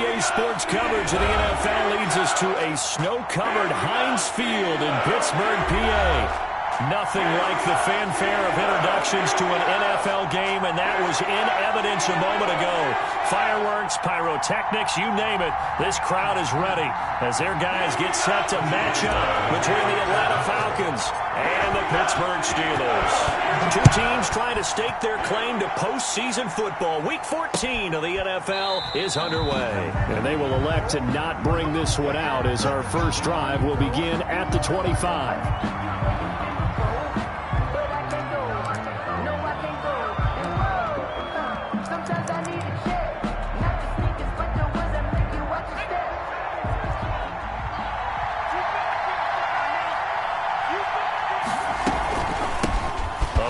PA Sports coverage of the NFL leads us to a snow-covered Heinz Field in Pittsburgh, PA. Nothing like the fanfare of introductions to an NFL game, and that was in evidence a moment ago. Fireworks, pyrotechnics, you name it. This crowd is ready as their guys get set to match up between the Atlanta Falcons and the Pittsburgh Steelers. Two teams trying to stake their claim to postseason football. Week 14 of the NFL is underway. And they will elect to not bring this one out as our first drive will begin at the 25.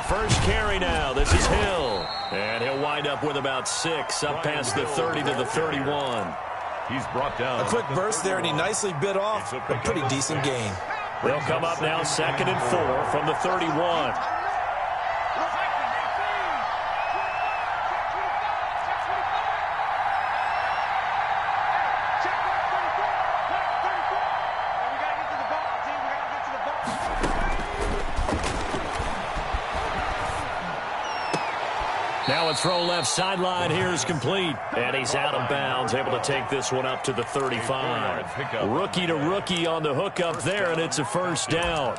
First carry now. This is Hill. And he'll wind up with about 6 up past the 30 to the 31. He's brought down. A quick burst there, and he nicely bit off a pretty decent gain. They'll come up now 2nd and 4 from the 31. Now a throw left sideline here is complete. And he's out of bounds, able to take this one up to the 35. Rookie to rookie on the hook up there, and it's a first down.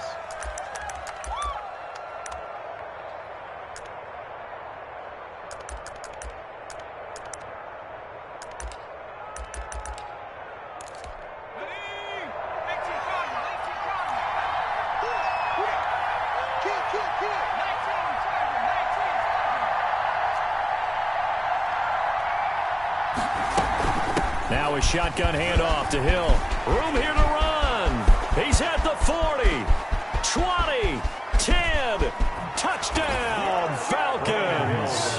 Now a shotgun handoff to Hill. Room here to run. He's at the 40, 20, 10. Touchdown, Falcons.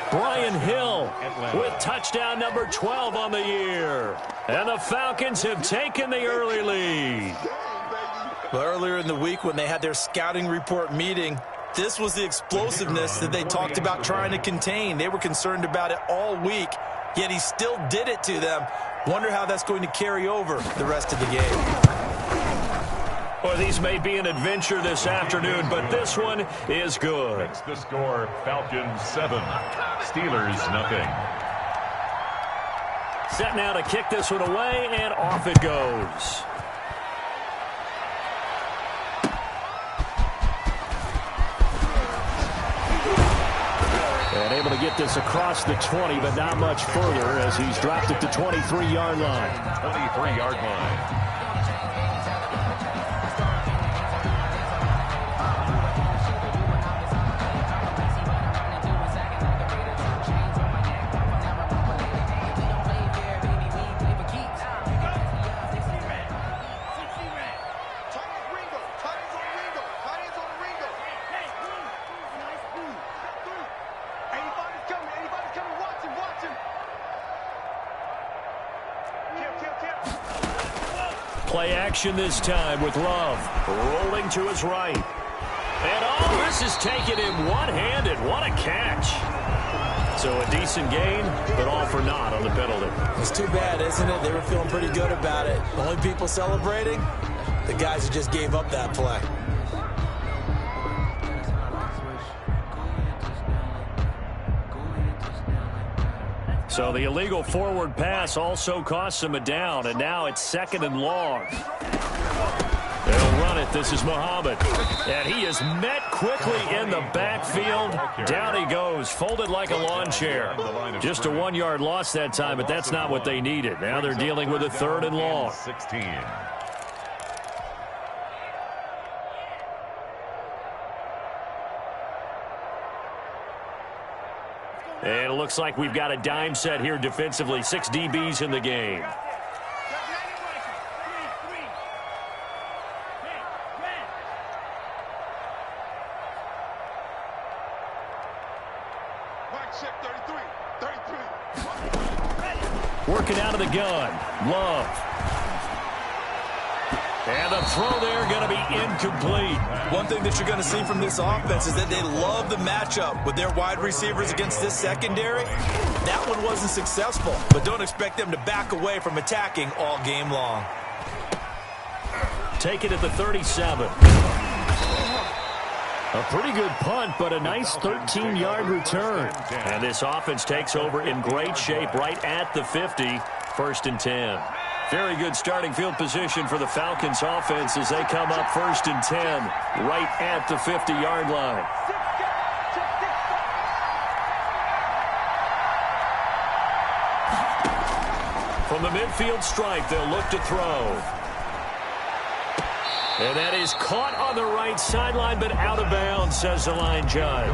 Brian Hill with touchdown number 12 on the year. And the Falcons have taken the early lead. Well, earlier in the week when they had their scouting report meeting, this was the explosiveness that they talked about trying to contain. They were concerned about it all week. Yet he still did it to them. Wonder how that's going to carry over the rest of the game. Well, these may be an adventure this afternoon, but this one is good. That's the score, Falcons 7, Steelers nothing. Set now to kick this one away, and off it goes. And able to get this across the 20, but not much further as he's dropped it to 23-yard line. 23-yard line. Play action this time with Love rolling to his right. And all this is taking him one-handed. What a catch. So a decent gain, but all for naught on the penalty. It's too bad, isn't it? They were feeling pretty good about it. Only people celebrating, the guys who just gave up that play. So the illegal forward pass also costs him a down, and now it's 2nd and long. They'll run it. This is Muhammad. And he is met quickly in the backfield. Down he goes, folded like a lawn chair. Just a 1-yard loss that time, but that's not what they needed. Now they're dealing with a 3rd and long. 16. And it looks like we've got a dime set here defensively. 6 DBs in the game. Working out of the gun. Love. And the throw there going to be incomplete. One thing that you're going to see from this offense is that they love the matchup with their wide receivers against this secondary. That one wasn't successful, but don't expect them to back away from attacking all game long. Take it at the 37. A pretty good punt, but a nice 13-yard return. And this offense takes over in great shape right at the 50, 1st and 10. Very good starting field position for the Falcons offense as they come up 1st and 10 right at the 50-yard line. From the midfield stripe, they'll look to throw. And that is caught on the right sideline, but out of bounds, says the line judge.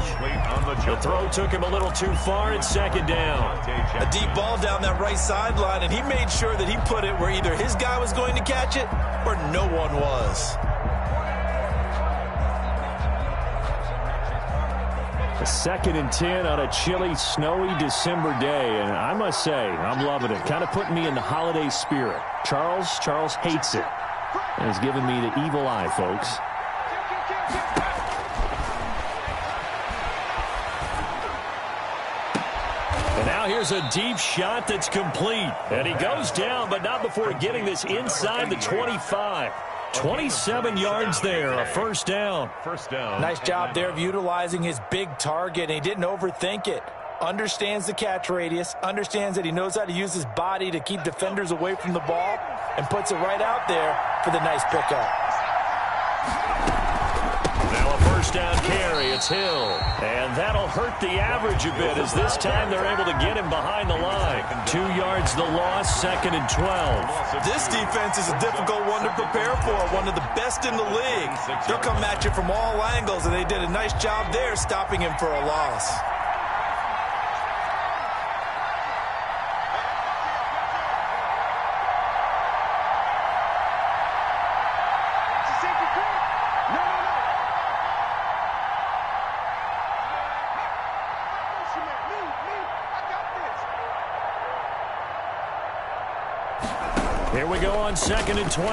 The throw took him a little too far. It's 2nd down. A deep ball down that right sideline, and he made sure that he put it where either his guy was going to catch it or no one was. A 2nd and 10 on a chilly, snowy December day, and I must say, I'm loving it. Kind of putting me in the holiday spirit. Charles hates it. And it's giving me the evil eye, folks. And now here's a deep shot that's complete. And he goes down, but not before getting this inside the 25. 27 yards there, a 1st down. Nice job there of utilizing his big target, and he didn't overthink it. Understands the catch radius, understands that he knows how to use his body to keep defenders away from the ball, and puts it right out there for the nice pickup. Now a 1st down carry. It's Hill. And that'll hurt the average a bit as this time they're able to get him behind the line. 2 yards the loss, 2nd and 12. This defense is a difficult one to prepare for, one of the best in the league. They'll come at you from all angles, and they did a nice job there stopping him for a loss. Here we go on 2nd and 12.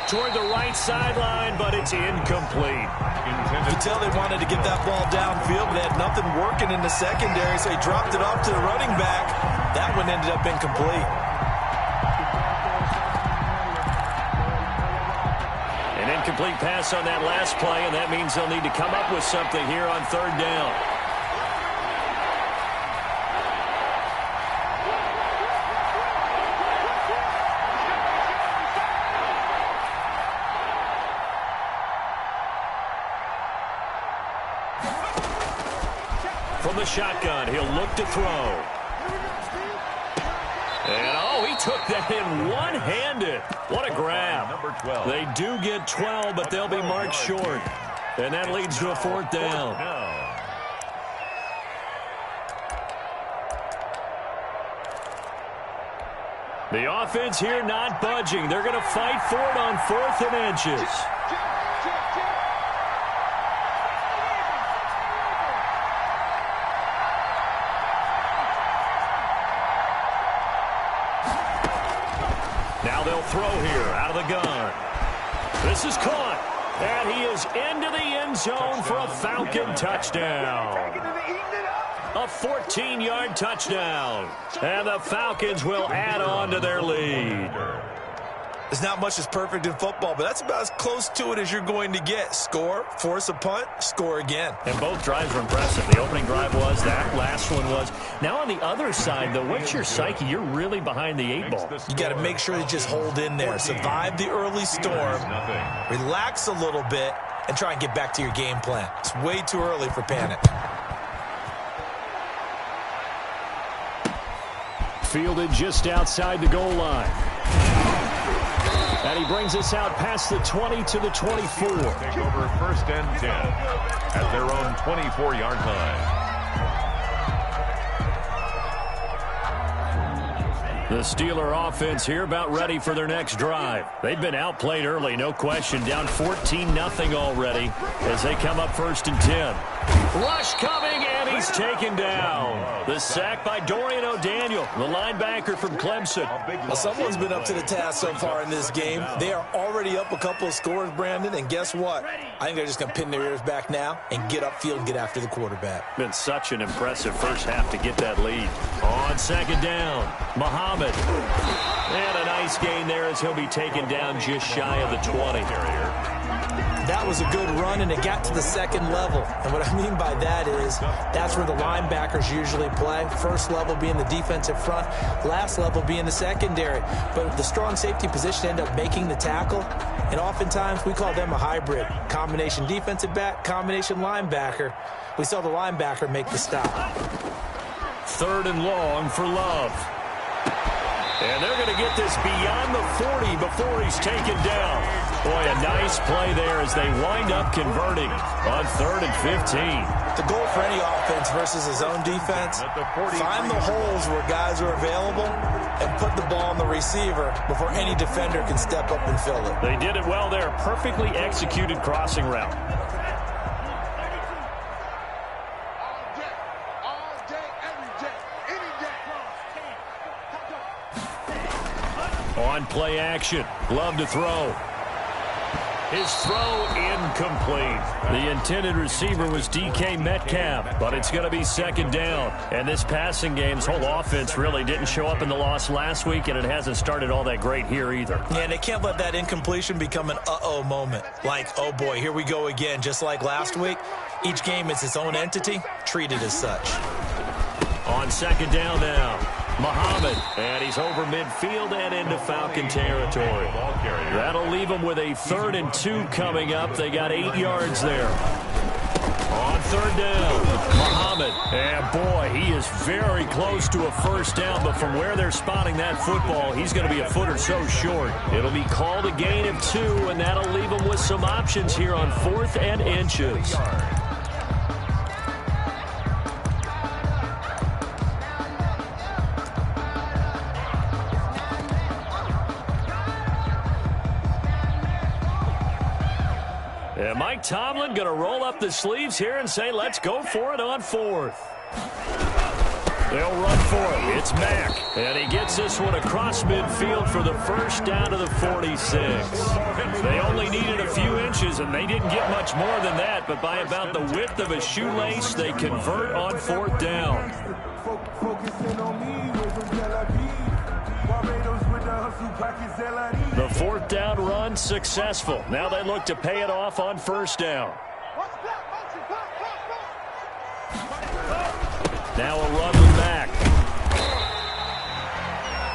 Toward the right sideline, but it's incomplete. You could tell they wanted to get that ball downfield, but they had nothing working in the secondary, so he dropped it off to the running back. That one ended up incomplete. An incomplete pass on that last play, and that means they'll need to come up with something here on 3rd down. From the shotgun, he'll look to throw. And, oh, he took that in one-handed. What a grab. They do get 12, but they'll be marked short. And that leads to a 4th down. The offense here not budging. They're going to fight for it on 4th and inches. Now they'll throw here out of the gun. This is caught. And he is into the end zone for a Falcon touchdown. A 14-yard touchdown. And the Falcons will add on to their lead. There's not much that's perfect in football, but that's about as close to it as you're going to get. Score, force a punt, score again. And both drives were impressive. The opening drive was, that last one was. Now on the other side, though, what's your psyche? You're really behind the 8 ball. You got to make sure you just hold in there. Survive the early storm, relax a little bit, and try and get back to your game plan. It's way too early for panic. Fielded just outside the goal line. And he brings us out past the 20 to the 24. Take over 1st and 10 at their own 24-yard line. The Steeler offense here about ready for their next drive. They've been outplayed early, no question. Down 14-0 already as they come up 1st and 10. Rush coming, and he's taken down. The sack by Dorian O'Daniel, the linebacker from Clemson. Well, someone's been up to the task so far in this game. They are already up a couple of scores, Brandon, and guess what? I think they're just going to pin their ears back now and get upfield and get after the quarterback. Been such an impressive first half to get that lead. On second down, Muhammad. And a nice gain there as he'll be taken down just shy of the 20. That was a good run, and it got to the second level. And what I mean by that is that's where the linebackers usually play. First level being the defensive front, last level being the secondary. But the strong safety position ended up making the tackle, and oftentimes we call them a hybrid. Combination defensive back, combination linebacker. We saw the linebacker make the stop. Third and long for Love. And they're going to get this beyond the 40 before he's taken down. Boy, a nice play there as they wind up converting on 3rd and 15. The goal for any offense versus his own defense, find the holes where guys are available and put the ball on the receiver before any defender can step up and fill it. They did it well there. Perfectly executed crossing route. On play action, Love to throw. His throw incomplete. The intended receiver was DK Metcalf, but it's going to be second down. And this passing game's whole offense really didn't show up in the loss last week, and it hasn't started all that great here either. Yeah, and they can't let that incompletion become an uh-oh moment. Like, oh boy, here we go again, just like last week. Each game is its own entity, treated as such. On second down now, Muhammad, and he's over midfield and into Falcon territory. That'll leave them with a 3rd and 2 coming up. They got 8 yards there. On third down, Muhammad, and boy, he is very close to a first down, but from where they're spotting that football, he's going to be a foot or so short. It'll be called a gain of 2, and that'll leave them with some options here on 4th and inches. And Mike Tomlin going to roll up the sleeves here and say, let's go for it on 4th. They'll run for it. It's Mack. And he gets this one across midfield for the first down to the 46. They only needed a few inches, and they didn't get much more than that. But by about the width of a shoelace, they convert on 4th down. The 4th down run successful. Now they look to pay it off on first down. Now a run with Mack.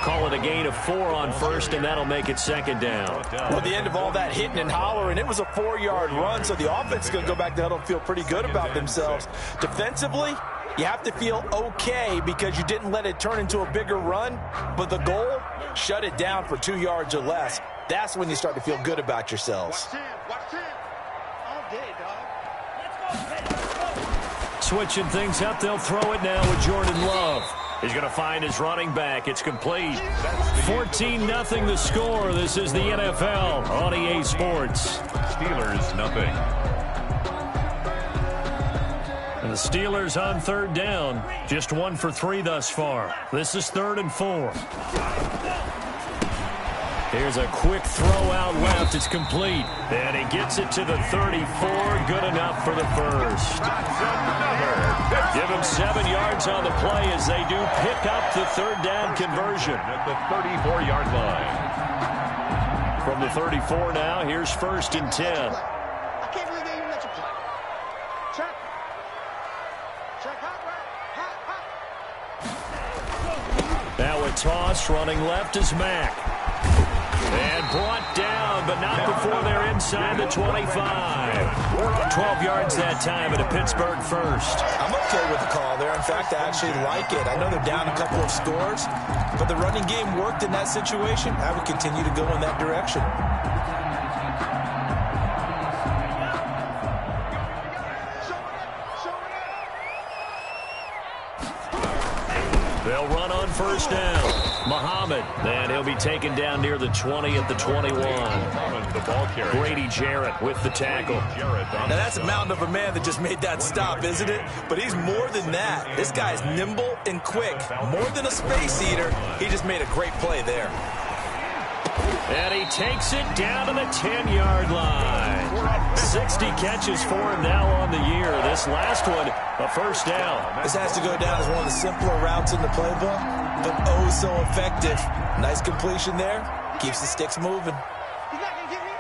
Call it a gain of 4 on first, and that'll make it second down. Well, at the end of all that hitting and hollering, it was a 4-yard run, so the offense is going to go back to huddle and feel pretty good about themselves. Defensively, you have to feel okay because you didn't let it turn into a bigger run, but the goal, shut it down for 2 yards or less. That's when you start to feel good about yourselves. Switching things up, they'll throw it now with Jordan Love. He's going to find his running back. It's complete. 14-0 the score. This is the NFL on EA Sports. Steelers, nothing. And the Steelers on third down. Just 1 for 3 thus far. This is 3rd and 4. Here's a quick throw out left. It's complete. And he gets it to the 34. Good enough for the first. Give him 7 yards on the play as they do pick up the 3rd down conversion. At the 34-yard line. From the 34 now, here's 1st and 10. I can't believe they even let you play. Check. Check hot right. Now a toss running left is Mack. And brought down, but not before they're inside the 25. 12 yards that time at a Pittsburgh first. I'm okay with the call there. In fact, I actually like it. I know they're down a couple of scores, but the running game worked in that situation. I would continue to go in that direction. They'll run on first down. Muhammad, and he'll be taken down near the 20 at the 21. The ball carrier. Grady Jarrett with the tackle. Now, that's a mountain of a man that just made that stop, isn't it? But he's more than that. This guy is nimble and quick. More than a space eater. He just made a great play there. And he takes it down to the 10-yard line. 60 catches for him now on the year. This last one, a first down. This has to go down as one of the simpler routes in the playbook, but oh so effective. Nice completion there. Keeps the sticks moving. He's not going to get me.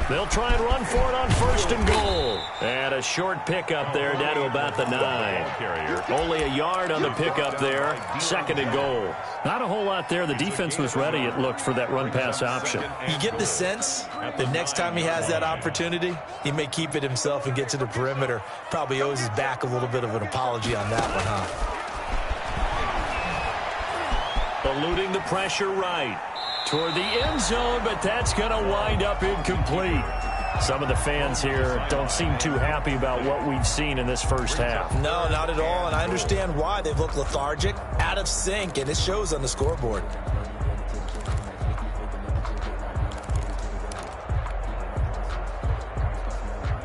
They'll try and run for it on first and goal. And a short pickup there down to about the 9. Only a yard on the pickup there. Second and goal. Not a whole lot there. The defense was ready, it looked, for that run-pass option. You get the sense the next time he has that opportunity, he may keep it himself and get to the perimeter. Probably owes his back a little bit of an apology on that one, huh? Eluding the pressure right. Toward the end zone, but that's going to wind up incomplete. Some of the fans here don't seem too happy about what we've seen in this first half. No, not at all, and I understand why. They've looked lethargic, out of sync, and it shows on the scoreboard.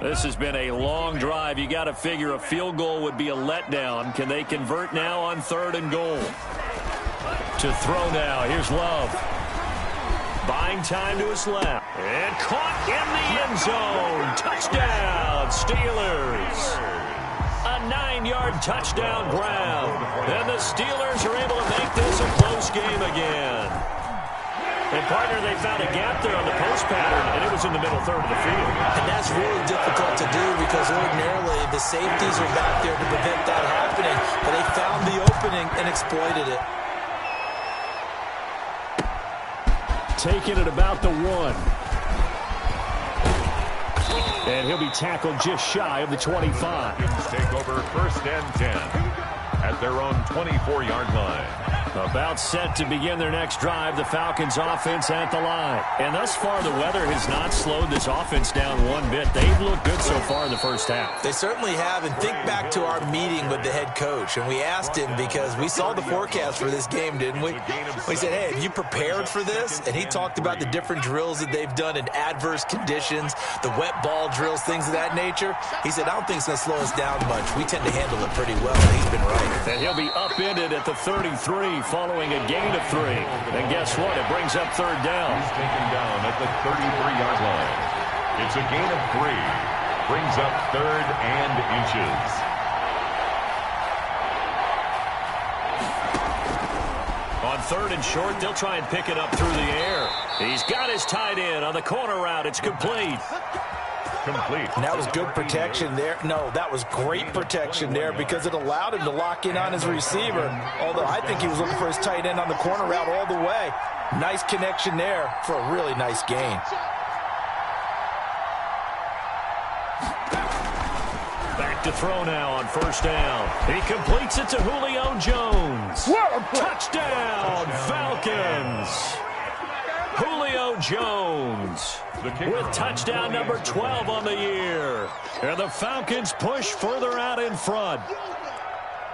This has been a long drive. You got to figure a field goal would be a letdown. Can they convert now on third and goal? To throw now. Here's Love. Buying time to his left. And caught in the end zone. Touchdown, Steelers. A 9-yard touchdown grab. And the Steelers are able to make this a close game again. And, partner, they found a gap there on the post pattern, and it was in the middle third of the field. And that's really difficult to do because ordinarily the safeties are back there to prevent that happening. But they found the opening and exploited it. Taking it about the 1. And he'll be tackled just shy of the 25. Take over first and 10 at their own 24-yard line. About set to begin their next drive, the Falcons offense at the line. And thus far, the weather has not slowed this offense down one bit. They've looked good so far in the first half. They certainly have, and think back to our meeting with the head coach, and we asked him because we saw the forecast for this game, didn't we? We said, hey, have you prepared for this? And he talked about the different drills that they've done in adverse conditions, the wet ball drills, things of that nature. He said, I don't think it's going to slow us down much. We tend to handle it pretty well, and he's been right. And he'll be upended at the 33 following a gain of 3. And guess what? It brings up third down. He's taken down at the 33-yard line. It's a gain of 3. Brings up third and inches. On third and short, they'll try and pick it up through the air. He's got his tight end on the corner route. It's complete. Complete. And that was good protection there. No, that was great protection there because it allowed him to lock in on his receiver. Although I think he was looking for his tight end on the corner route all the way. Nice connection there for a really nice gain. Back to throw now on first down. He completes it to Julio Jones. Touchdown, Falcons. Julio Jones with touchdown number 12 on the year. And the Falcons push further out in front.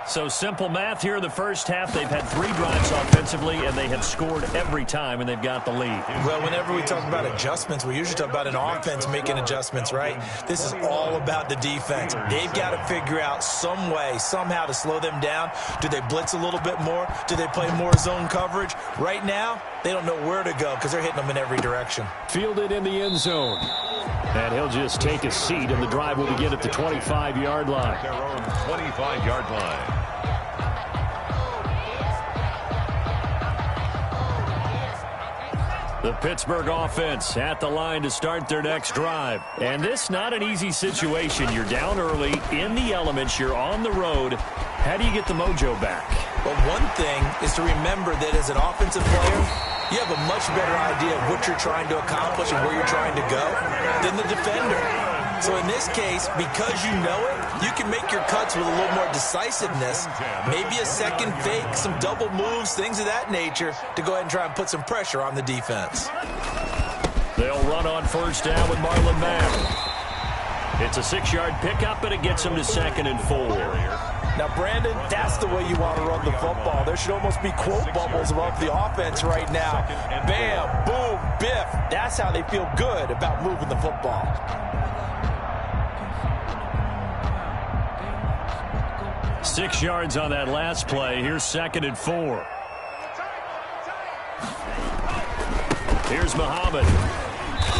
So simple math here in the first half. They've had 3 drives offensively, and they have scored every time, and they've got the lead. Well, whenever we talk about adjustments, we usually talk about an offense making adjustments, right? This is all about the defense. They've got to figure out some way, somehow to slow them down. Do they blitz a little bit more? Do they play more zone coverage? Right now, they don't know where to go because they're hitting them in every direction. Fielded in the end zone. And he'll just take a seat, and the drive will begin at the 25-yard line. Their own 25-yard line. The Pittsburgh offense at the line to start their next drive. And this not an easy situation. You're down early, in the elements, you're on the road. How do you get the mojo back? Well, one thing is to remember that as an offensive player, you have a much better idea of what you're trying to accomplish and where you're trying to go than the defender. So in this case, because you know it, you can make your cuts with a little more decisiveness, maybe a second fake, some double moves, things of that nature, to go ahead and try and put some pressure on the defense. They'll run on first down with Marlon Mack. It's a 6-yard pickup, but it gets them to 2nd and 4. Now, Brandon, that's the way you want to run the football. There should almost be quote bubbles above the offense right now. Bam, boom, biff. That's how they feel good about moving the football. Six yards on that last play. Here's 2nd and 4. Here's Muhammad.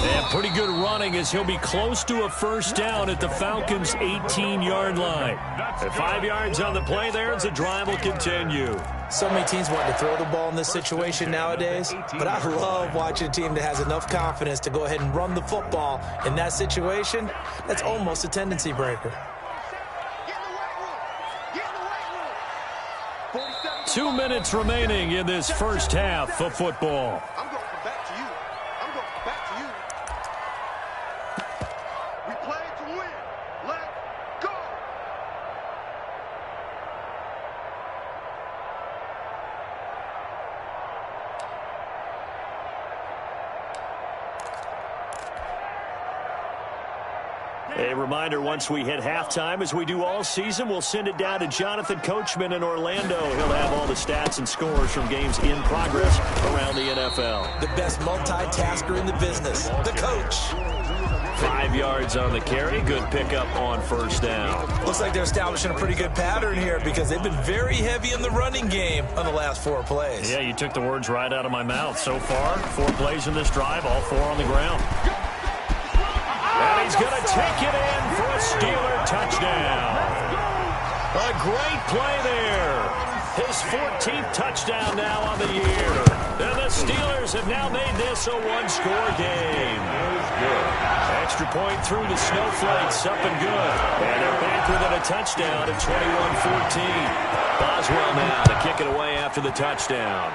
And pretty good running as he'll be close to a first down at the Falcons' 18-yard line. At 5 yards on the play there, as the drive will continue. So many teams want to throw the ball in this situation nowadays, but I love watching a team that has enough confidence to go ahead and run the football in that situation. That's almost a tendency breaker. 2 minutes remaining in this first half of football. I'm going back to you. I'm going back to you. We play to win. Let's go. A reminder, once we hit halftime, as we do all season, we'll send it down to Jonathan Coachman in Orlando. He'll have all the stats and scores from games in progress around the NFL. The best multitasker in the business, the coach. 5 yards on the carry. Good pickup on first down. Looks like they're establishing a pretty good pattern here because they've been very heavy in the running game on the last 4 plays. Yeah, you took the words right out of my mouth. So far, 4 plays in this drive, all 4 on the ground. And he's going to take it in for a Steeler touchdown. A great play there. His 14th touchdown now on the year. And the Steelers have now made this a 1-score game. Extra point through the Snowflakes, up and good. And they're back within a touchdown at 21-14. Boswell now to kick it away after the touchdown.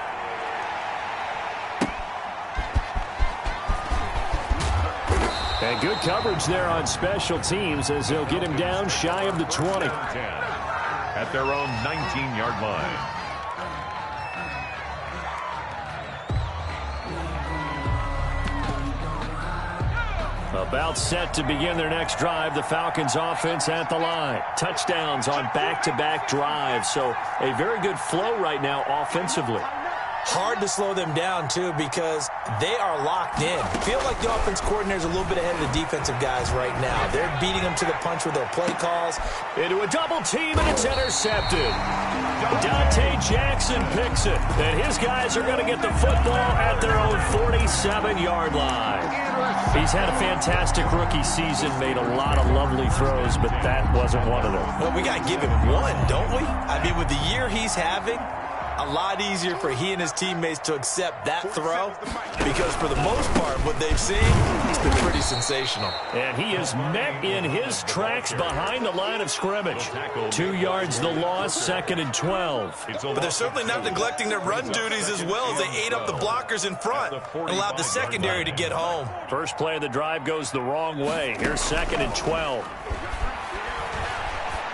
And good coverage there on special teams as they'll get him down shy of the 20. At their own 19-yard line. About set to begin their next drive. The Falcons offense at the line. Touchdowns on back-to-back drives. So a very good flow right now offensively. Hard to slow them down, too, because they are locked in. Feel like the offense coordinator is a little bit ahead of the defensive guys right now. They're beating them to the punch with their play calls. Into a double team, and it's intercepted. Dante Jackson picks it. And his guys are going to get the football at their own 47-yard line. He's had a fantastic rookie season, made a lot of lovely throws, but that wasn't one of them. Well, we got to give him one, don't we? I mean, with the year he's having, a lot easier for he and his teammates to accept that throw because for the most part, what they've seen, it's been pretty sensational. And he is met in his tracks behind the line of scrimmage. 2 yards the loss, 2nd and 12. But they're certainly not neglecting their run duties as well as they ate up the blockers in front and allowed the secondary to get home. First play of the drive goes the wrong way. Here's 2nd and 12.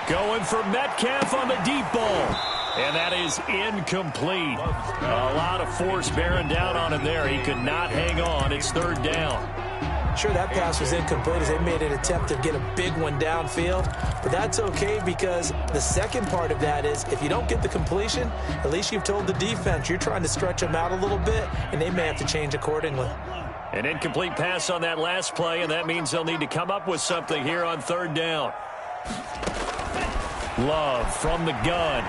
Going for Metcalf on the deep ball. And that is incomplete. A lot of force bearing down on him there. He could not hang on. It's 3rd down. Sure, that pass was incomplete as they made an attempt to get a big one downfield. But that's okay because the second part of that is if you don't get the completion, at least you've told the defense you're trying to stretch them out a little bit, and they may have to change accordingly. An incomplete pass on that last play, and that means they'll need to come up with something here on 3rd down. Love from the gun.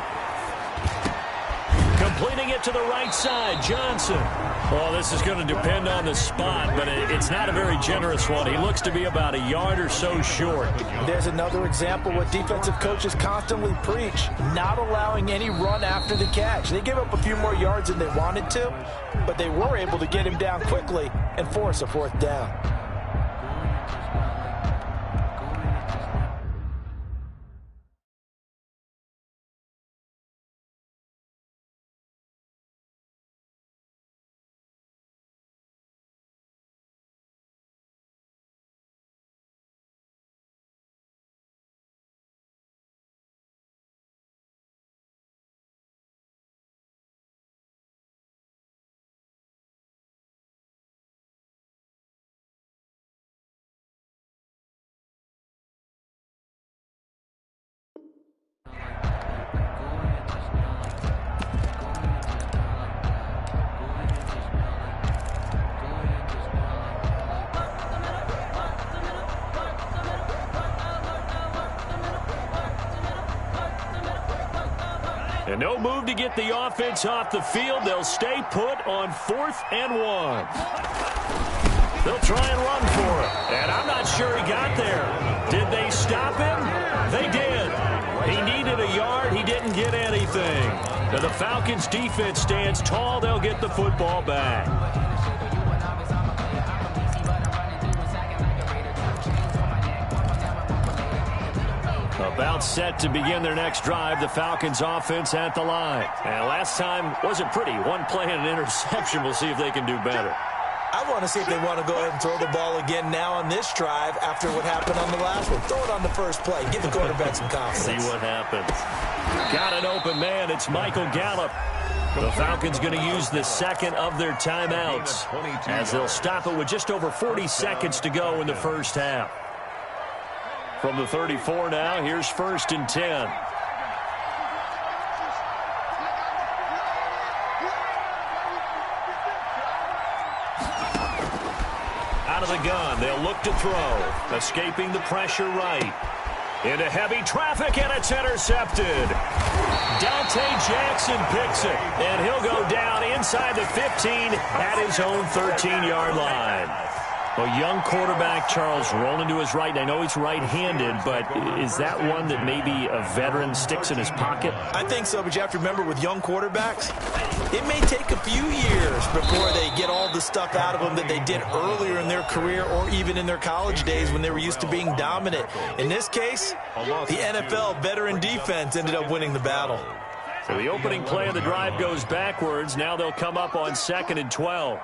Completing it to the right side, Johnson. Well, this is going to depend on the spot, but it's not a very generous one. He looks to be about a yard or so short. There's another example what defensive coaches constantly preach, not allowing any run after the catch. They gave up a few more yards than they wanted to, but they were able to get him down quickly and force a 4th down. And no move to get the offense off the field. They'll stay put on 4th and 1. They'll try and run for it. And I'm not sure he got there. Did they stop him? They did. He needed a yard. He didn't get anything. Now the Falcons defense stands tall. They'll get the football back. About set to begin their next drive, the Falcons offense at the line. And last time wasn't pretty. One play and an interception. We'll see if they can do better. I want to see if they want to go ahead and throw the ball again now on this drive after what happened on the last one. Throw it on the first play. Give the quarterback some confidence. See what happens. Got an open man. It's Michael Gallup. The Falcons going to use the second of their timeouts as they'll stop it with just over 40 seconds to go in the first half. From the 34 now, here's 1st and 10. Out of the gun, they'll look to throw. Escaping the pressure right. Into heavy traffic, and it's intercepted. Dante Jackson picks it, and he'll go down inside the 15 at his own 13-yard line. A young quarterback, Charles, rolling to his right. And I know he's right-handed, but is that one that maybe a veteran sticks in his pocket? I think so, but you have to remember with young quarterbacks, it may take a few years before they get all the stuff out of them that they did earlier in their career or even in their college days when they were used to being dominant. In this case, the NFL veteran defense ended up winning the battle. So the opening play of the drive goes backwards. Now they'll come up on 2nd and 12.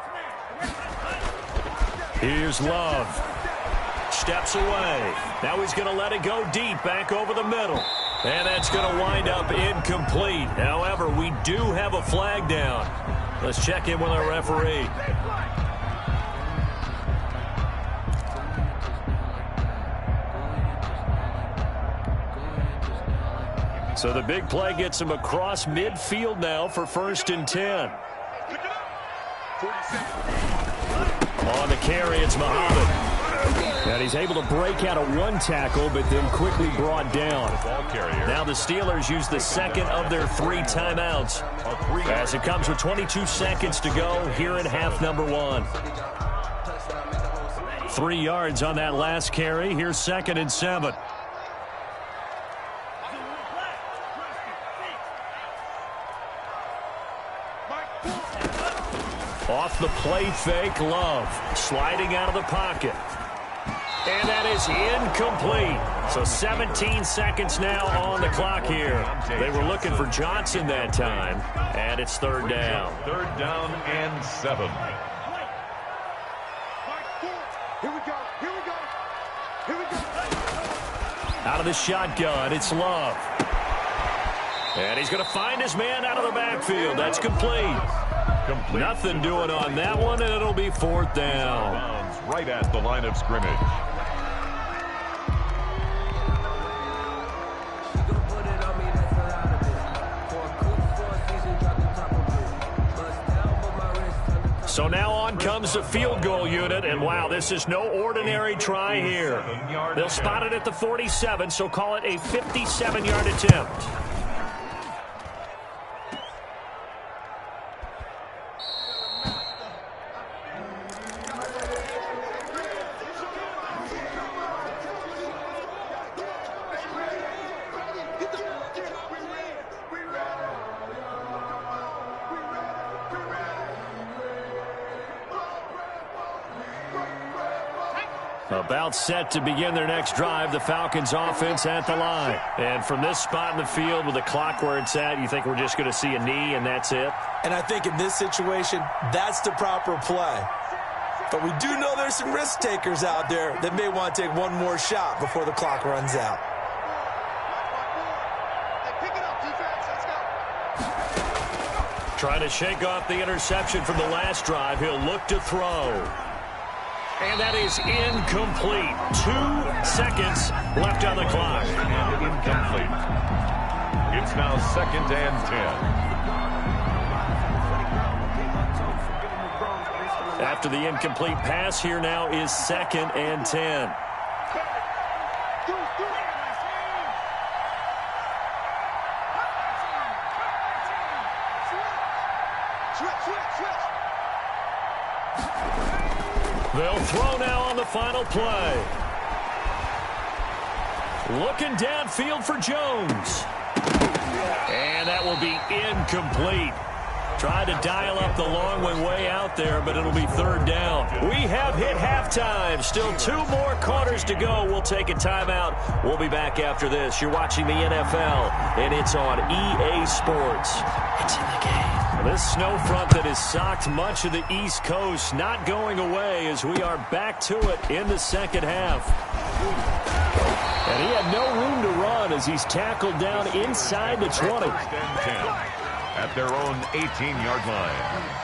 Here's Love. Steps away. Now he's going to let it go deep back over the middle. And that's going to wind up incomplete. However, we do have a flag down. Let's check in with our referee. So the big play gets him across midfield now for 1st and 10. On the carry, it's Muhammad. And he's able to break out of one tackle, but then quickly brought down. Now the Steelers use the second of their 3 timeouts as it comes with 22 seconds to go here in half number 1. 3 yards on that last carry. Here's 2nd and 7. Off the play fake, Love sliding out of the pocket. And that is incomplete. So 17 seconds now on the clock here. They were looking for Johnson that time, and it's 3rd down. 3rd down and 7. Here we go. Here we go. Here we go. Out of the shotgun, it's Love. And he's going to find his man out of the backfield. That's complete. Nothing doing on that one, and it'll be 4th down. Right at the line of scrimmage. So now on comes the field goal unit, and wow, this is no ordinary try here. They'll spot it at the 47, so call it a 57-yard attempt. About set to begin their next drive, the Falcons offense at the line. And from this spot in the field with the clock where it's at, you think we're just going to see a knee and that's it? And I think in this situation, that's the proper play. But we do know there's some risk takers out there that may want to take one more shot before the clock runs out. Hey, pick it up, defense. Let's go. Trying to shake off the interception from the last drive. He'll look to throw. And that is incomplete. 2 seconds left on the clock. Incomplete. It's now 2nd and 10. After the incomplete pass, here now is 2nd and 10. They'll throw now on the final play. Looking downfield for Jones. And that will be incomplete. Tried to dial up the long one way out there, but it'll be third down. We have hit halftime. Still 2 more quarters to go. We'll take a timeout. We'll be back after this. You're watching the NFL, and it's on EA Sports. It's in the game. This snow front that has socked much of the East Coast not going away as we are back to it in the second half. And he had no room to run as he's tackled down inside the 20. At their own 18-yard line.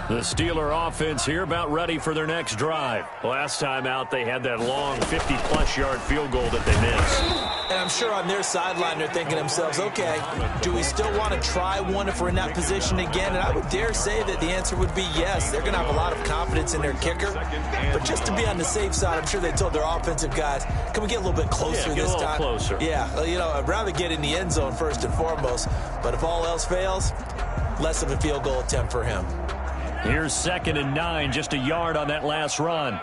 The Steeler offense here about ready for their next drive. Last time out, they had that long 50-plus yard field goal that they missed. And I'm sure on their sideline they're thinking to themselves, okay, do we still want to try one if we're in that position again? And I would dare say that the answer would be yes. They're going to have a lot of confidence in their kicker. But just to be on the safe side, I'm sure they told their offensive guys, can we get a little bit closer this time? Closer. Yeah, you know, I'd rather get in the end zone first and foremost. But if all else fails, less of a field goal attempt for him. Here's 2nd and 9, just a yard on that last run.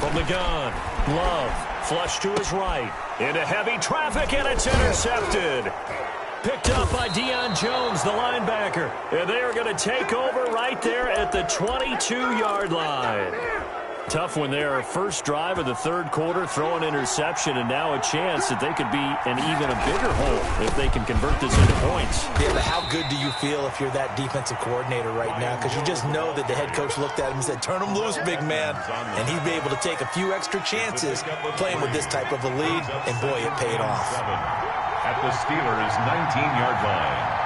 From the gun, Love, flush to his right. Into heavy traffic, and it's intercepted. Picked up by Deion Jones, the linebacker. And they are going to take over right there at the 22-yard line. Tough one there. First drive of the third quarter, throw an interception, and now a chance that they could be in even a bigger hole if they can convert this into points. Yeah, but how good do you feel if you're that defensive coordinator right now? Because you just know that the head coach looked at him and said, turn him loose, big man. And he'd be able to take a few extra chances playing with this type of a lead, and boy, it paid off. At the Steelers' 19-yard line.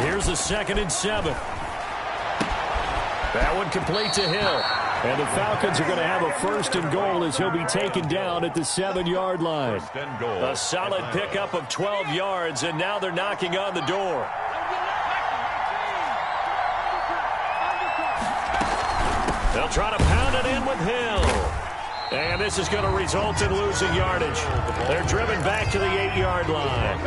Here's a 2nd and 7. That one complete to Hill. And the Falcons are going to have a 1st and goal as he'll be taken down at the 7-yard line. A solid pickup of 12 yards, and now they're knocking on the door. They'll try to pound it in with Hill. And this is going to result in losing yardage. They're driven back to the 8-yard line.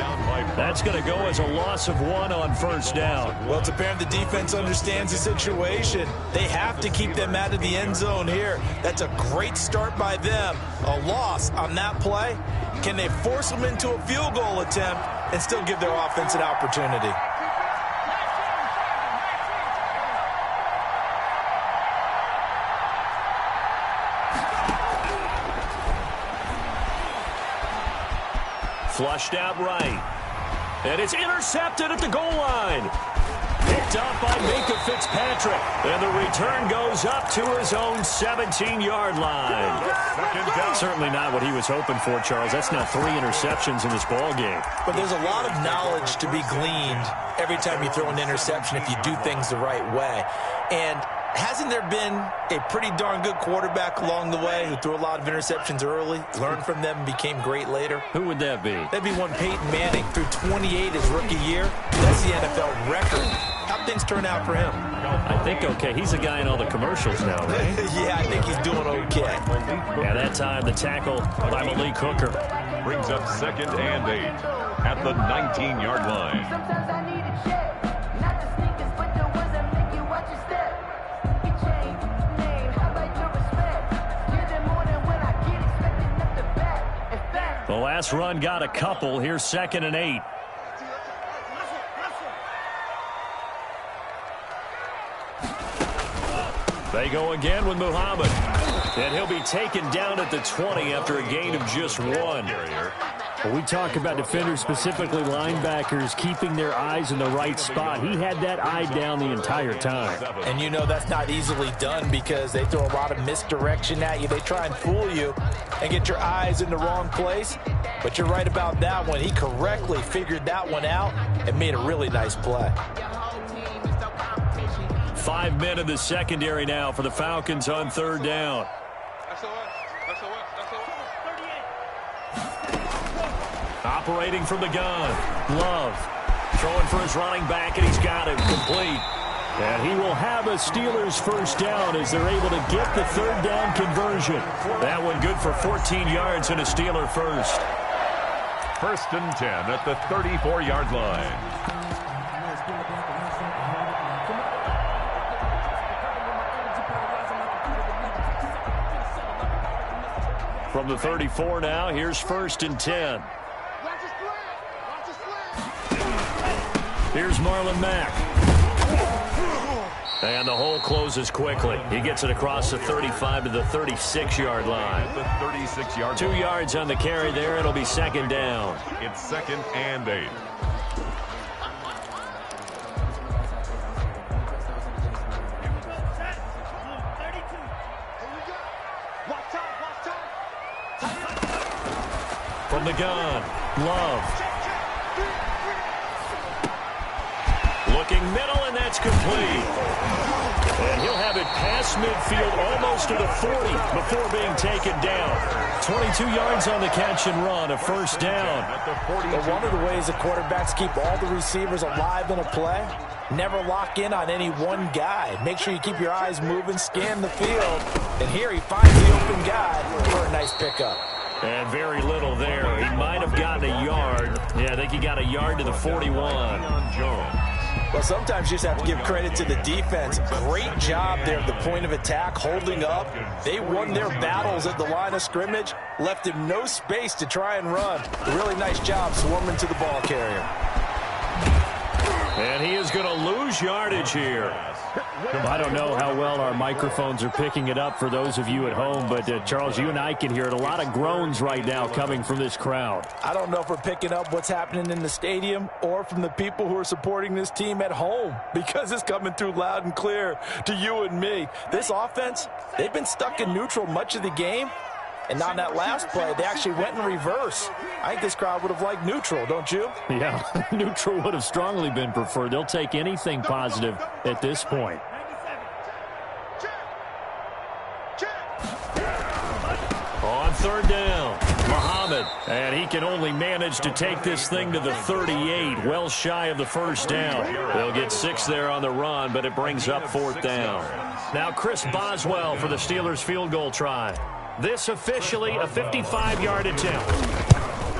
That's going to go as a loss of 1 on 1st down. Well, it's apparent the defense understands the situation. They have to keep them out of the end zone here. That's a great start by them. A loss on that play. Can they force them into a field goal attempt and still give their offense an opportunity? Flushed out right. And it's intercepted at the goal line. Picked up by Minkah Fitzpatrick. And the return goes up to his own 17-yard line. Certainly not what he was hoping for, Charles. That's now 3 interceptions in this ball game. But there's a lot of knowledge to be gleaned every time you throw an interception if you do things the right way. And hasn't there been a pretty darn good quarterback along the way who threw a lot of interceptions early, learned from them, and became great later? Who would that be? That'd be one Peyton Manning. Threw 28 his rookie year. That's the NFL record. How'd things turn out for him? I think okay. He's a guy in all the commercials now, right? Yeah, I think he's doing okay. Yeah, that time the tackle by Malik Hooker. Brings up 2nd and 8 at the 19-yard line. Sometimes I need a check, not the sneakers, but the ones that make you watch your step. You change name, how about your respect? You're the morning when I get expecting up the back. In fact, The last run got a couple. Here's 2nd and 8. They go again with Muhammad. And he'll be taken down at the 20 after a gain of just 1. Well, we talk about defenders, specifically linebackers, keeping their eyes in the right spot. He had that eye down the entire time. And you know that's not easily done because they throw a lot of misdirection at you. They try and fool you and get your eyes in the wrong place. But you're right about that one. He correctly figured that one out and made a really nice play. 5 men in the secondary now for the Falcons on 3rd down. Operating from the gun. Love. Throwing for his running back, and he's got it complete. And he will have a Steelers first down as they're able to get the third down conversion. That one good for 14 yards and a Steeler first. 1st and 10 at the 34-yard line. From the 34 now, here's 1st and 10. Here's Marlon Mack. And the hole closes quickly. He gets it across the 35 to the 36-yard line. The 36-yard 2 yards on the carry there. It'll be 2nd down. It's 2nd and 8. From the gun, Love. Looking middle, and that's complete. And he'll have it past midfield, almost to the 40 before being taken down. 22 yards on the catch and run, a first down. But one of the ways the quarterbacks keep all the receivers alive in a play, never lock in on any one guy. Make sure you keep your eyes moving, scan the field. And here he finds the open guy for a nice pickup. And very little there. He might have gotten a yard. Yeah, I think he got a yard to the 41. Well, sometimes you just have to give credit to the defense. Great job there at the point of attack, holding up. They won their battles at the line of scrimmage, left him no space to try and run. A really nice job swarming to the ball carrier. And he is going to lose yardage here. I don't know how well our microphones are picking it up for those of you at home, but Charles, you and I can hear it. A lot of groans right now coming from this crowd. I don't know if we're picking up what's happening in the stadium or from the people who are supporting this team at home, because it's coming through loud and clear to you and me. This offense, they've been stuck in neutral much of the game. And on that last play, they actually went in reverse. I think this crowd would have liked neutral, don't you? Yeah, neutral would have strongly been preferred. They'll take anything positive at this point. On 3rd down, Muhammad. And he can only manage to take this thing to the 38, well shy of the first down. They'll get 6 there on the run, but it brings up 4th down. Now Chris Boswell for the Steelers field goal try. This officially a 55-yard attempt.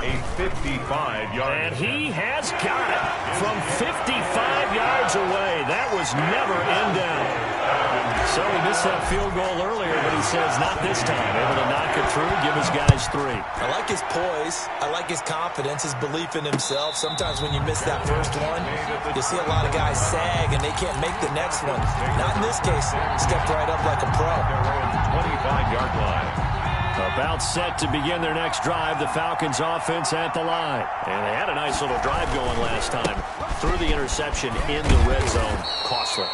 A 55-yard And he has got it from 55 yards away. That was never in doubt. So he missed that field goal earlier, but he says not this time. Able to knock it through, give his guys 3. I like his poise. I like his confidence, his belief in himself. Sometimes when you miss that first one, you see a lot of guys sag and they can't make the next one. Not in this case. Stepped right up like a pro. 25-yard line. About set to begin their next drive, the Falcons offense at the line. And they had a nice little drive going last time. Threw the interception in the red zone. Costly.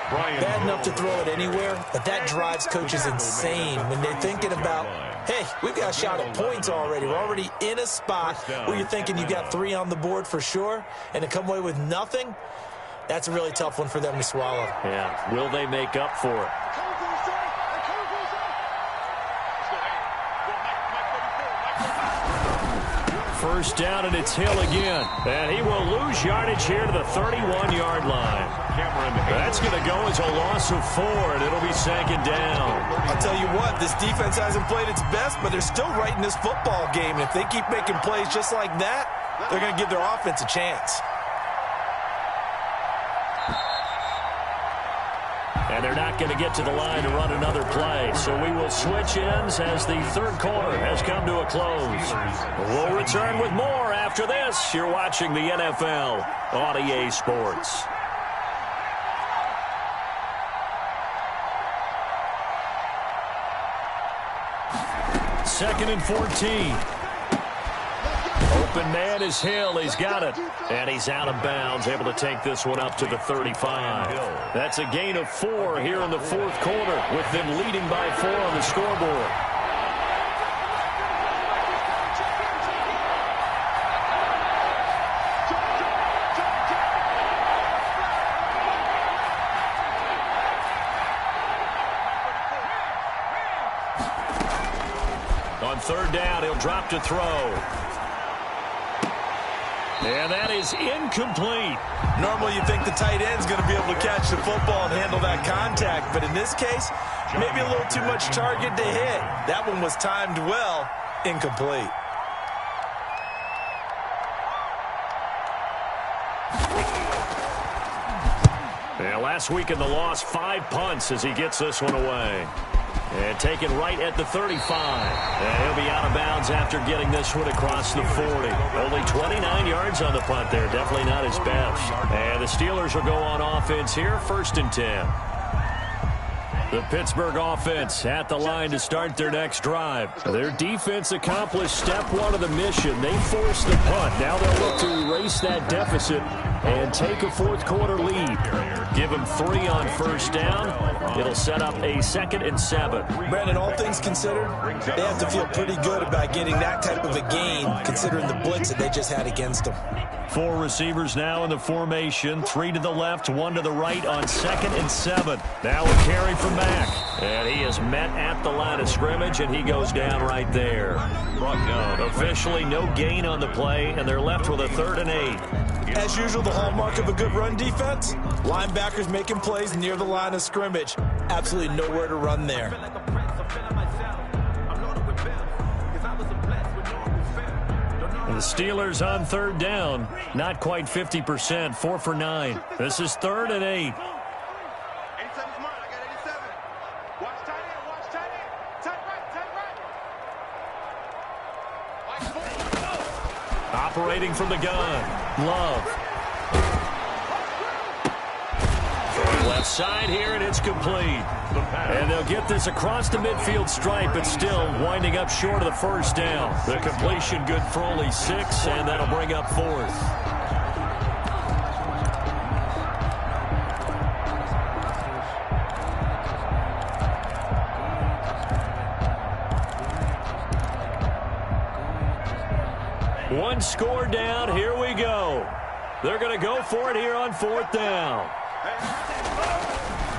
Bad enough to throw it anywhere, but that drives coaches insane when they're thinking about, hey, we've got a shot at points already. We're already in a spot where you're thinking you got 3 on the board for sure, and to come away with nothing, that's a really tough one for them to swallow. Yeah, will they make up for it? First down, and it's Hill again. And he will lose yardage here to the 31-yard line. That's going to go as a loss of 4, and it'll be 2nd down. I'll tell you what, this defense hasn't played its best, but they're still right in this football game. And if they keep making plays just like that, they're going to give their offense a chance. And they're not going to get to the line to run another play. So we will switch ends as the 3rd quarter has come to a close. We'll return with more after this. You're watching the NFL on EA Sports. Second and 14. Open man is Hill. He's got it. And he's out of bounds, able to take this one up to the 35. That's a gain of 4 here in the 4th quarter, with them leading by 4 on the scoreboard. On 3rd down, he'll drop to throw. And that is incomplete. Normally you think the tight end's going to be able to catch the football and handle that contact, but in this case, maybe a little too much target to hit. That one was timed well, incomplete. Yeah, last week in the loss, 5 punts as he gets this one away. And taken right at the 35. And he'll be out of bounds after getting this one across the 40. Only 29 yards on the punt there. Definitely not his best. And the Steelers will go on offense here, 1st and 10. The Pittsburgh offense at the line to start their next drive. Their defense accomplished step 1 of the mission. They forced the punt. Now they'll look to erase that deficit and take a 4th quarter lead. Give them 3 on 1st down. It'll set up a 2nd and 7. Brandon, all things considered, they have to feel pretty good about getting that type of a gain, considering the blitz that they just had against them. 4 receivers now in the formation. 3 to the left, 1 to the right on 2nd and 7. Now a carry from Mack. And he is met at the line of scrimmage, and he goes down right there. Brought down. Officially no gain on the play, and they're left with a 3rd and 8. As usual, the hallmark of a good run defense, linebackers making plays near the line of scrimmage. Absolutely nowhere to run there. The Steelers on 3rd down. Not quite 50%, 4 for 9. This is 3rd and 8. 87's mine. I got 87. Watch tight end. Watch tight end. Tight right. Operating from the gun. Love. Left side here, and it's complete. And they'll get this across the midfield stripe, but still winding up short of the 1st down. The completion good for only 6, and that'll bring up 4th. One score down. Here we go. They're going to go for it here on 4th down.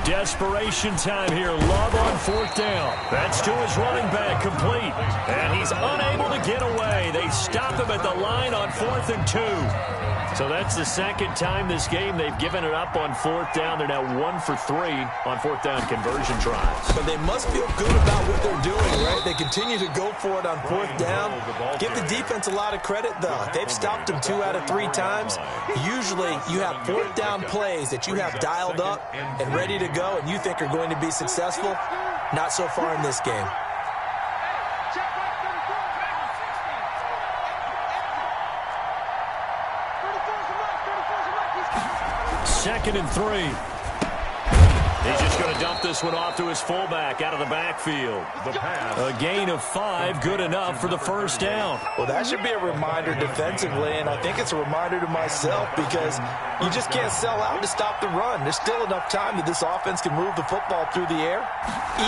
Desperation time here. Love on 4th down. That's to his running back, complete. And he's unable to get away. They stop him at the line on 4th and 2. So that's the 2nd time this game they've given it up on 4th down. They're now 1 for 3 on 4th down conversion tries. But they must feel good about what they're doing, right? They continue to go for it on 4th down. Give the defense a lot of credit, though. They've stopped them 2 out of 3 times. Usually you have 4th down plays that you have dialed up and ready to go and you think are going to be successful. Not so far in this game. Second and 3. He's just going to dump this one off to his fullback out of the backfield. A gain of 5, good enough for the 1st down. Well, that should be a reminder defensively, and I think it's a reminder to myself because you just can't sell out to stop the run. There's still enough time that this offense can move the football through the air,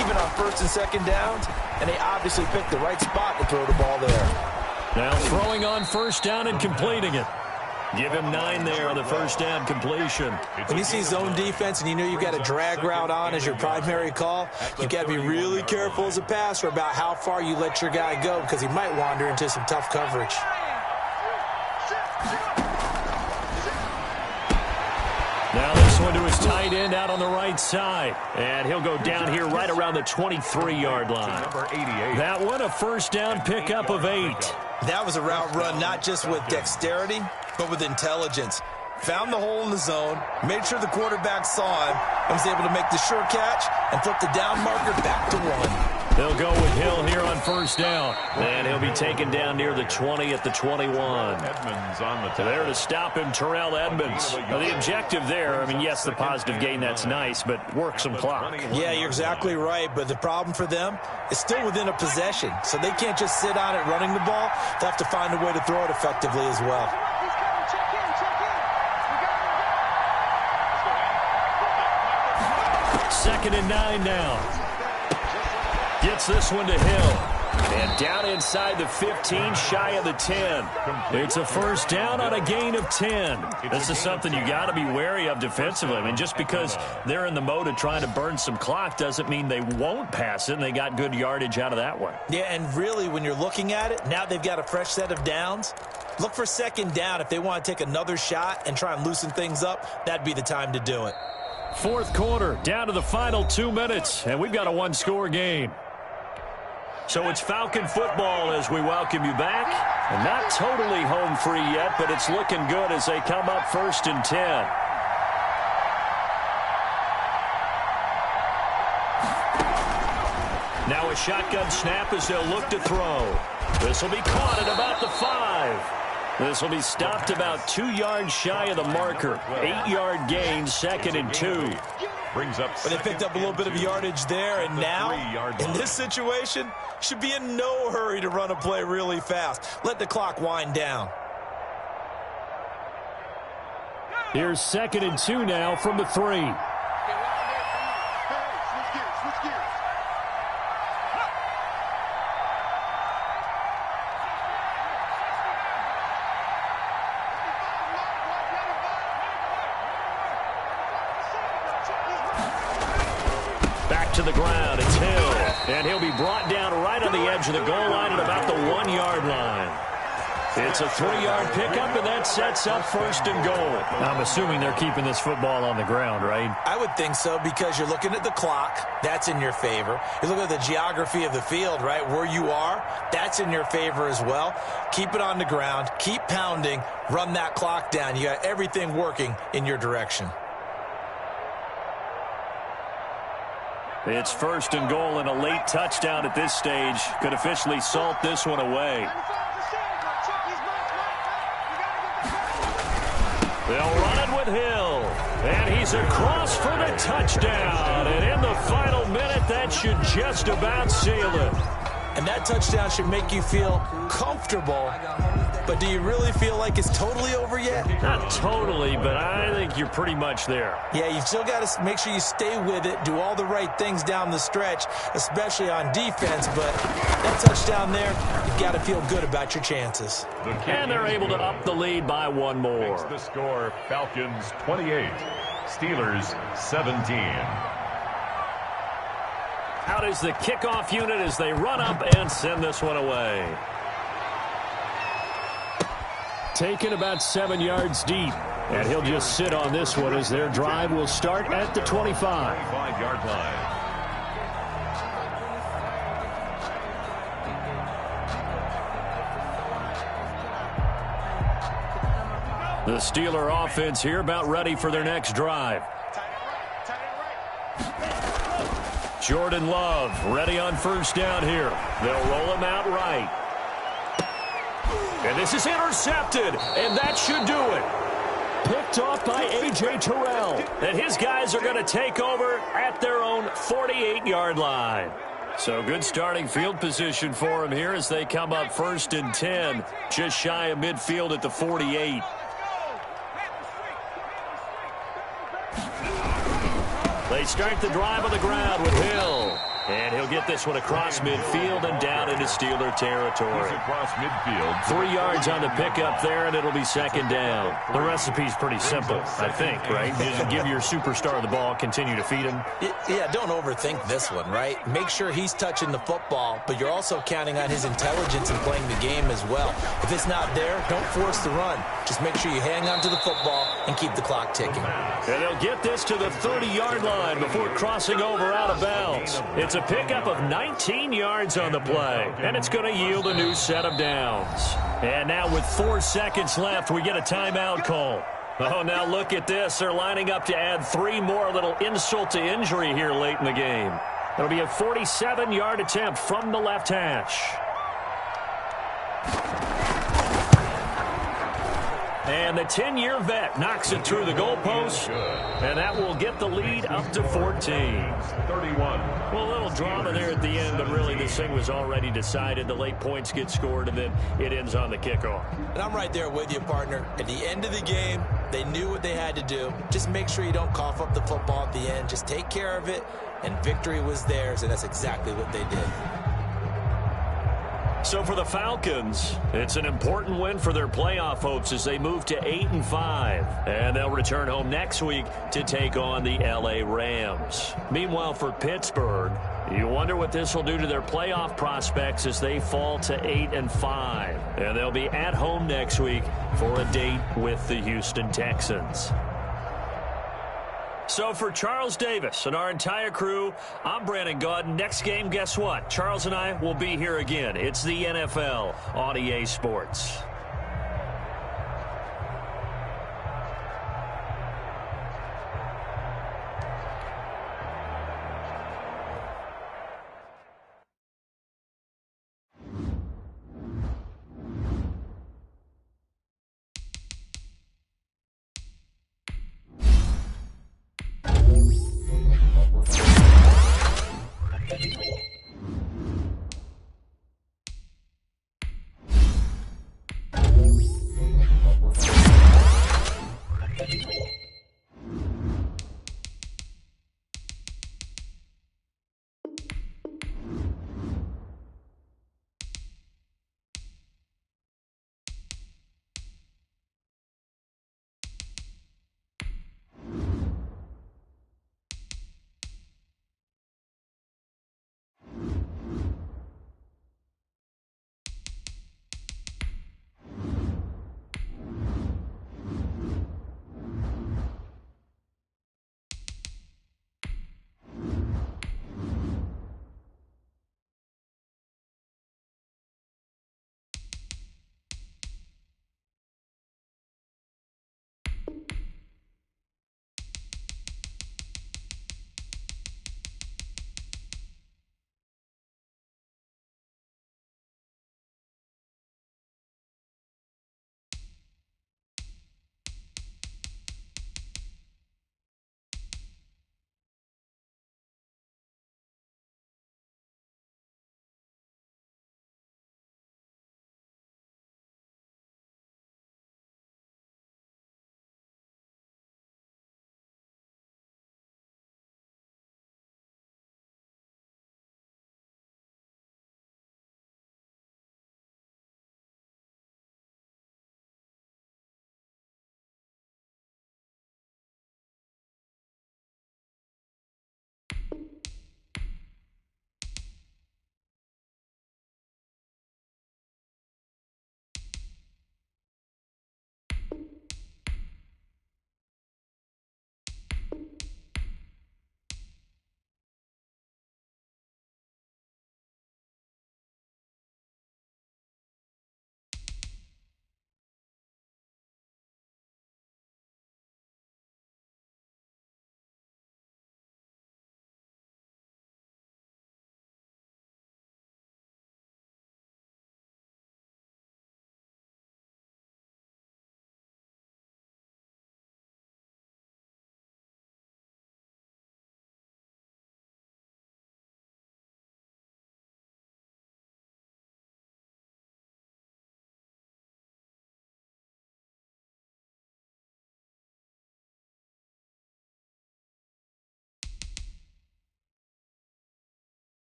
even on 1st and 2nd downs, and they obviously picked the right spot to throw the ball there. Now throwing on 1st down and completing it. Give him 9 there on the 1st down completion. When you see zone defense and you know you've got a drag route on as your primary call, you've got to be really careful as a passer about how far you let your guy go because he might wander into some tough coverage. Now this one to his tight end out on the right side. And he'll go down here right around the 23-yard line. That one a 1st down pickup of 8. That was a route run not just with dexterity, but with intelligence. Found the hole in the zone, made sure the quarterback saw him, and was able to make the sure catch and flip the down marker back to 1. They'll go with Hill here on 1st down. And he'll be taken down near the 20 at the 21. Edmonds on the There to stop him, Terrell Edmonds. Now, the objective there, I mean, yes, the positive gain, that's nice, but work some clock. Yeah, you're exactly right, but the problem for them is still within a possession, so they can't just sit on it running the ball. They'll have to find a way to throw it effectively as well. Second and 9 now. Gets this one to Hill. And down inside the 15, shy of the 10. It's a 1st down on a gain of 10. This is something you got to be wary of defensively. I mean, just because they're in the mode of trying to burn some clock doesn't mean they won't pass it, and they got good yardage out of that one. Yeah, and really, when you're looking at it, now they've got a fresh set of downs. Look for second down. If they want to take another shot and try and loosen things up, that'd be the time to do it. Fourth quarter, down to the final 2 minutes, and we've got a one-score game. So it's Falcon football as we welcome you back. And not totally home free yet, but it's looking good as they come up 1st and 10. Now a shotgun snap as they'll look to throw. This will be caught at about the 5. This will be stopped about 2 yards shy of the marker. 8-yard gain, 2nd and 2. Brings up, but they picked up a little bit of yardage there, and now, in this situation, should be in no hurry to run a play really fast. Let the clock wind down. Here's 2nd and 2 now from the 3. To the ground, it's Hill, and he'll be brought down right on the edge of the goal line at about the 1-yard line. It's a 3-yard pickup, and that sets up 1st and goal. I'm assuming they're keeping this football on the ground, right? I would think so, because you're looking at the clock. That's in your favor. You look at the geography of the field, right, where you are. That's in your favor as well. Keep it on the ground. Keep pounding. Run that clock down. You got everything working in your direction. It's 1st and goal, and a late touchdown at this stage could officially salt this one away. They'll run it with Hill, and he's across for the touchdown. And in the final minute, that should just about seal it. And that touchdown should make you feel comfortable. But do you really feel like it's totally over yet? Not totally, but I think you're pretty much there. Yeah, you've still got to make sure you stay with it, do all the right things down the stretch, especially on defense. But that touchdown there, you've got to feel good about your chances. And they're able to up the lead by 1 more. Makes the score Falcons 28, Steelers 17. Out is the kickoff unit as they run up and send this one away. Taken about 7 yards deep. And he'll just sit on this one as their drive will start at the 25. 25-yard line. The Steeler offense here about ready for their next drive. Jordan Love ready on 1st down here. They'll roll him out right. And this is intercepted, and that should do it. Picked off by A.J. Terrell. And his guys are going to take over at their own 48-yard line. So good starting field position for him here as they come up 1st and 10, just shy of midfield at the 48. They start the drive on the ground with Hill. And he'll get this one across midfield and down into Steeler territory. Across midfield. 3 yards on the pickup there, and it'll be 2nd down. The recipe's pretty simple, I think, right? Just give your superstar the ball, continue to feed him. Yeah, don't overthink this one, right? Make sure he's touching the football, but you're also counting on his intelligence in playing the game as well. If it's not there, don't force the run. Just make sure you hang on to the football and keep the clock ticking. And they'll get this to the 30-yard line before crossing over out of bounds. It's a pickup of 19 yards on the play, and it's going to yield a new set of downs. And now with 4 seconds left, we get a timeout call. Oh, now look at this. They're lining up to add 3 more, a little insult to injury here late in the game. It'll be a 47-yard attempt from the left hash. And the 10-year vet knocks it through the goalpost, and that will get the lead up to 14. 31. Well, a little drama there at the end, but really this thing was already decided. The late points get scored, and then it ends on the kickoff. And I'm right there with you, partner. At the end of the game, they knew what they had to do. Just make sure you don't cough up the football at the end. Just take care of it, and victory was theirs, and that's exactly what they did. So for the Falcons, it's an important win for their playoff hopes as they move to 8-5. And they'll return home next week to take on the L.A. Rams. Meanwhile, for Pittsburgh, you wonder what this will do to their playoff prospects as they fall to 8-5. And they'll be at home next week for a date with the Houston Texans. So for Charles Davis and our entire crew, I'm Brandon Gaudin. Next game, guess what? Charles and I will be here again. It's the NFL on EA Sports.